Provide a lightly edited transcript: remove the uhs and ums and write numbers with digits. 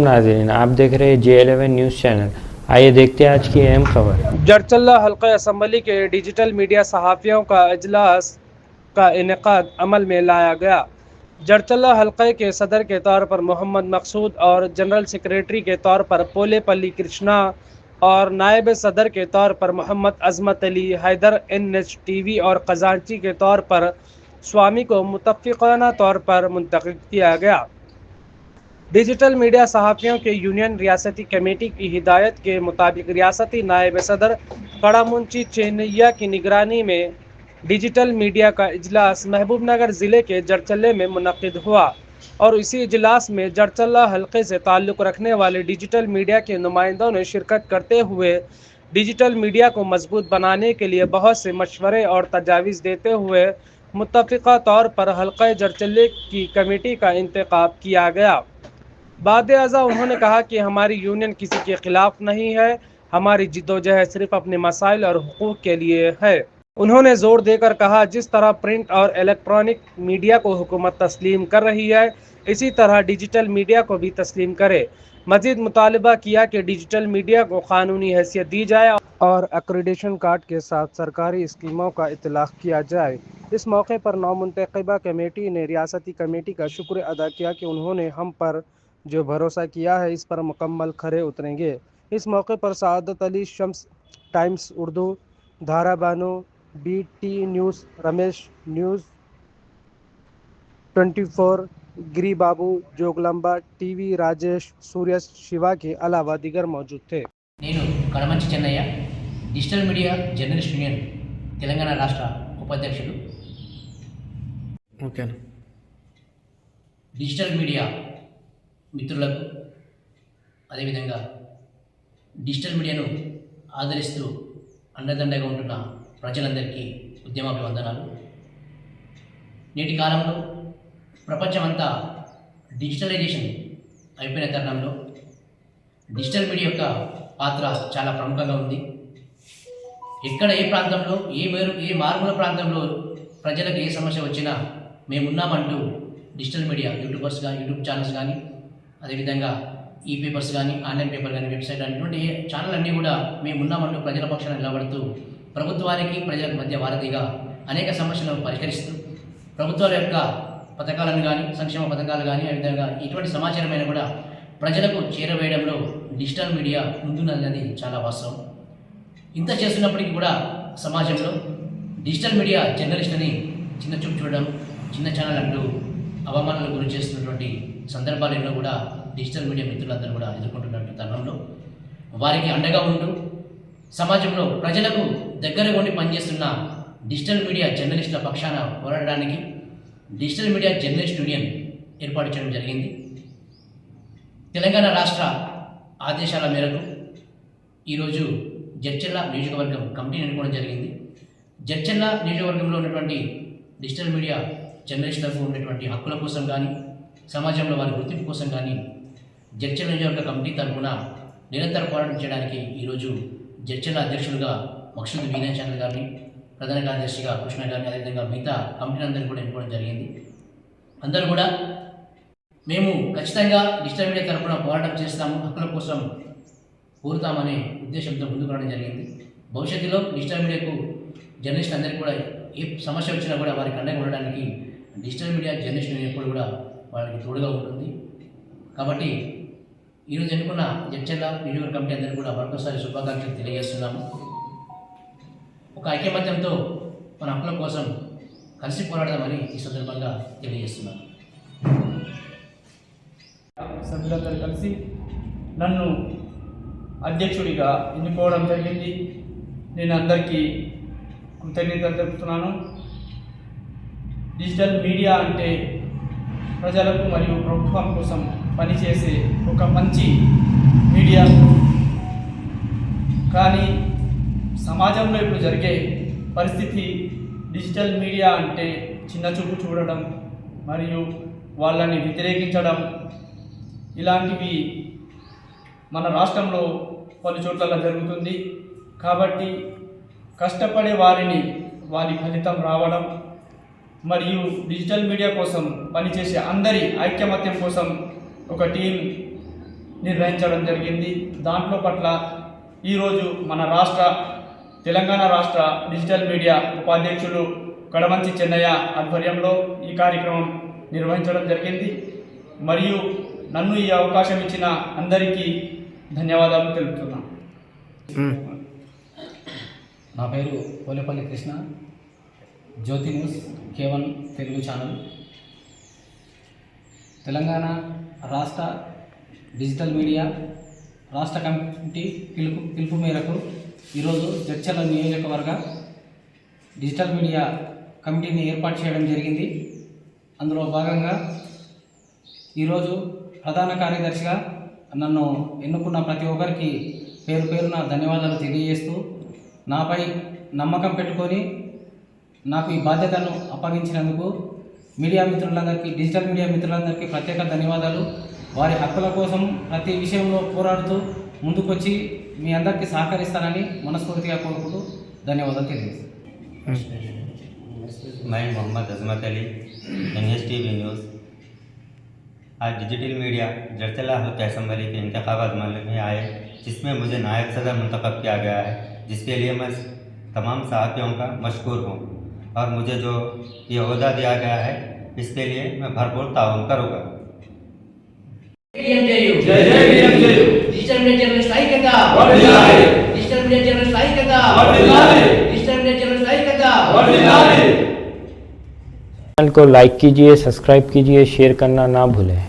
नाज़रीन, आप देख रहे हैं J11 न्यूज़ चैनल। आइए देखते हैं आज की अहम खबर। जरचल्ला हल्का असम्बली के डिजिटल मीडिया सहाफ़ियों का इजलास का इनेकाद अमल में लाया गया। जरचल्ला हल्के के सदर के तौर पर मोहम्मद मकसूद और जनरल सेक्रेटरी के तौर पर पोलेपल्ली कृष्णा और नायब सदर के तौर पर मोहम्मद अजमत अली हैदर NHTV और खजांची के तौर पर स्वामी को मुतफ़िक़ाना तौर पर मुंतखब किया गया। डिजिटल मीडिया सहाफ़ियों के यूनियन रियासती कमेटी की हिदायत के मुताबिक रियासती नायब सदर कड़ामुंची चेन्नैया की निगरानी में डिजिटल मीडिया का इजलास महबूबनगर ज़िले के जरचल्ले में मुनक़िद हुआ और इसी इजलास में जरचल्ला हल्के से ताल्लुक़ रखने वाले डिजिटल मीडिया के नुमाइंदों ने शिरकत करते हुए डिजिटल मीडिया को मजबूत बनाने के लिए बहुत से मशवरे और तजावीज़ देते हुए मुत्तफ़िक़ा तौर पर हल्का जरचल्ले की कमेटी का इंतखाब किया गया। बाद-ए-अज़ा उन्होंने कहा कि हमारी यूनियन किसी के ख़िलाफ़ नहीं है, हमारी जिद्दोजहद सिर्फ़ अपने मसाइल और हुकूक़ के लिए है। उन्होंने ज़ोर देकर कहा, जिस तरह प्रिंट और इलेक्ट्रॉनिक मीडिया को हुकूमत तस्लीम कर रही है, इसी तरह डिजिटल मीडिया को भी तस्लीम करे। मज़ीद मुतालबा किया कि डिजिटल मीडिया को क़ानूनी हैसियत दी जाए और एक्रेडिटेशन कार्ड के साथ सरकारी स्कीमों का इतलाक़ किया जाए। इस मौके पर नौमुंतखबा कमेटी ने रियासती कमेटी का शुक्र अदा किया कि उन्होंने हम पर जो भरोसा किया है इस पर मुकम्मल खरे उतरेंगे। इस मौके पर सादत अली शम्स, टाइम्स उर्दू, धारा Bano, BT news, Ramesh news 24, गिरी बाबू, जोगलंबा TV, राजेश, सूर्य शिवा के अलावा दीगर मौजूद थे। నేను Kadamanchi Chennaiah, digital media journalist union Telangana రాష్ట్ర ఉపాధ్యక్షుడు. ఓకే. డిజిటల్ మీడియా మిత్రులకు, అదేవిధంగా డిజిటల్ మీడియాను ఆదరిస్తూ అండదండగా ఉంటున్న ప్రజలందరికీ ఉద్యమాభివందనాలు. నేటి కాలంలో ప్రపంచమంతా డిజిటలైజేషన్ అయిపోయిన తరుణంలో డిజిటల్ మీడియా యొక్క పాత్ర చాలా ప్రముఖంగా ఉంది. ఎక్కడ ఏ ప్రాంతంలో ఏ మారుమూల ప్రాంతంలో ప్రజలకు ఏ సమస్య వచ్చినా మేమున్నామంటూ డిజిటల్ మీడియా యూట్యూబ్ ఛానల్స్ కానీ, అదేవిధంగా పేపర్స్ కానీ, ఆన్లైన్ పేపర్ కానీ, వెబ్సైట్ అనేటువంటి ఛానల్ అన్నీ కూడా మేమున్నామంటూ ప్రజల పక్షాన నిలబడుతూ ప్రభుత్వానికి ప్రజలకు మధ్య వారధిగా అనేక సమస్యలను పరిష్కరిస్తూ ప్రభుత్వాల యొక్క పథకాలను కానీ, సంక్షేమ పథకాలు కానీ, అదేవిధంగా ఇటువంటి సమాచారమైన కూడా ప్రజలకు చేరవేయడంలో డిజిటల్ మీడియా ముందున్నది చాలా వాస్తవం. ఇంత చేస్తున్నప్పటికీ కూడా సమాజంలో డిజిటల్ మీడియా జర్నలిస్టుని చిన్న చూపు చూడడం, చిన్న ఛానల్ అంటూ అవమానాలకు గురి చేస్తున్నటువంటి సందర్భాలు ఎన్నో కూడా డిజిటల్ మీడియా మిత్రులందరూ కూడా ఎదుర్కొంటున్నటువంటి తరుణంలో వారికి అండగా ఉంటూ సమాజంలో ప్రజలకు దగ్గరగా ఉండి పనిచేస్తున్న డిజిటల్ మీడియా జర్నలిస్టుల పక్షాన పోరాడడానికి డిజిటల్ మీడియా జర్నలిస్ట్ యూనియన్ ఏర్పాటు చేయడం జరిగింది. తెలంగాణ రాష్ట్ర ఆదేశాల మేరకు ఈరోజు జడ్చర్ల నియోజకవర్గం కమిటీని ఎన్నుకోవడం జరిగింది. జడ్చర్ల నియోజకవర్గంలో ఉన్నటువంటి డిజిటల్ మీడియా జర్నలిస్టులకు ఉన్నటువంటి హక్కుల కోసం కానీ, సమాజంలో వారి గుర్తింపు కోసం కానీ జడ్చర్ల నియోజకవర్గ కమిటీ తరఫున నిరంతర పోరాటం చేయడానికి ఈరోజు జడ్చర్ల అధ్యక్షులుగా మక్సూద్ వీనయ్ చంద్ర గారిని, ప్రధాన కార్యదర్శిగా కృష్ణ గారిని, అదేవిధంగా మిగతా కమిటీ అందరినీ కూడా ఎన్నుకోవడం జరిగింది. అందరూ కూడా మేము ఖచ్చితంగా డిజిటల్ మీడియా తరఫున పోరాటం చేస్తాము, హక్కుల కోసం కోరుతామనే ఉద్దేశంతో ముందుకు రావడం జరిగింది. భవిష్యత్తులో డిజిటల్ మీడియాకు జర్నలిస్టులు అందరికీ కూడా ఏ సమస్య వచ్చినా కూడా వారికి అండగా ఉండడానికి డిజిటల్ మీడియా జర్నలిస్టులు ఎప్పుడు కూడా వారికి తోడుగా ఉంటుంది. కాబట్టి ఈరోజు ఎన్నుకున్న జడ్చర్ల నియోజకవర్గ కమిటీ అందరికీ కూడా మరొకసారి శుభాకాంక్షలు తెలియజేస్తున్నాము. ఒక ఐక్యమత్యంతో మన హక్కుల కోసం కలిసి పోరాడదామని ఈ సందర్భంగా తెలియజేస్తున్నాను. సభ్యులందరూ కలిసి నన్ను అధ్యక్షుడిగా ఎన్నుకోవడం జరిగింది. నేను అందరికీ కృతజ్ఞతలు తెలుపుతున్నాను. డిజిటల్ మీడియా అంటే ప్రజలకు మరియు ప్రభుత్వం కోసం పనిచేసే ఒక మంచి మీడియా. కానీ సమాజంలో ఇప్పుడు జరిగే పరిస్థితి డిజిటల్ మీడియా అంటే చిన్నచూపు చూడడం మరియు వాళ్ళని వ్యతిరేకించడం ఇలాంటివి మన రాష్ట్రంలో పలు చోట్ల జరుగుతుంది. కాబట్టి కష్టపడే వారి ఫలితం రావడం మరియు డిజిటల్ మీడియా కోసం పనిచేసే అందరి ఐక్యమత్యం కోసం ఒక టీం నిర్వహించడం జరిగింది. దాంట్లో పట్ల ఈరోజు మన తెలంగాణ రాష్ట్ర డిజిటల్ మీడియా ఉపాధ్యక్షులు కడమంచి చెన్నయ్య ఆధ్వర్యంలో ఈ కార్యక్రమం నిర్వహించడం జరిగింది. మరియు నన్ను ఈ అవకాశం ఇచ్చిన అందరికీ ధన్యవాదాలు తెలుపుతున్నాను. నా పేరు Polepalli Krishna, Jyothi news K1 Telugu channel. Telangana రాష్ట్ర డిజిటల్ మీడియా రాష్ట్ర కమిటీ పిలుపు మేరకు ఈరోజు జడ్చర్ల నియోజకవర్గ డిజిటల్ మీడియా కమిటీని ఏర్పాటు చేయడం జరిగింది. అందులో భాగంగా ఈరోజు ప్రధాన కార్యదర్శిగా నన్ను ఎన్నుకున్న ప్రతి ఒక్కరికి పేరు పేరున ధన్యవాదాలు తెలియజేస్తూ, నాపై నమ్మకం పెట్టుకొని నాకు ఈ బాధ్యతను అప్పగించినందుకు మీడియా మిత్రులందరికీ, డిజిటల్ మీడియా మిత్రులందరికీ ప్రత్యేక ధన్యవాదాలు. వారి హక్కుల కోసం ప్రతి విషయంలో పోరాడుతూ ముందుకొచ్చి మీ అందరికీ సహకరిస్తానని మనస్ఫూర్తిగా కోరుకుంటూ ధన్యవాదాలు తెలియజేస్తాను. मैं मोहम्मद अजमत अली, NSTV न्यूज़। आज डिजिटल मीडिया जड़चला हल्का असम्बली के इंतखाबात अमल में आए, जिसमें मुझे नायब सदर मुंतखब किया गया है, जिसके लिए मैं तमाम सहाफ़ियों का मशकूर हूँ और मुझे जो ये ओहदा दिया गया है इसके लिए मैं भरपूर ताउन करूँगा। డిజిటల్ మీడియా జర్నలిస్ట్ ఐక్యత, డిజిటల్ మీడియా జర్నలిస్ట్ ఐక్యత, డిజిటల్ మీడియా జర్నలిస్ట్ ఐక్యత. चैनल को लाइक कीजिए, सब्सक्राइब कीजिए, शेयर करना ना भूलें।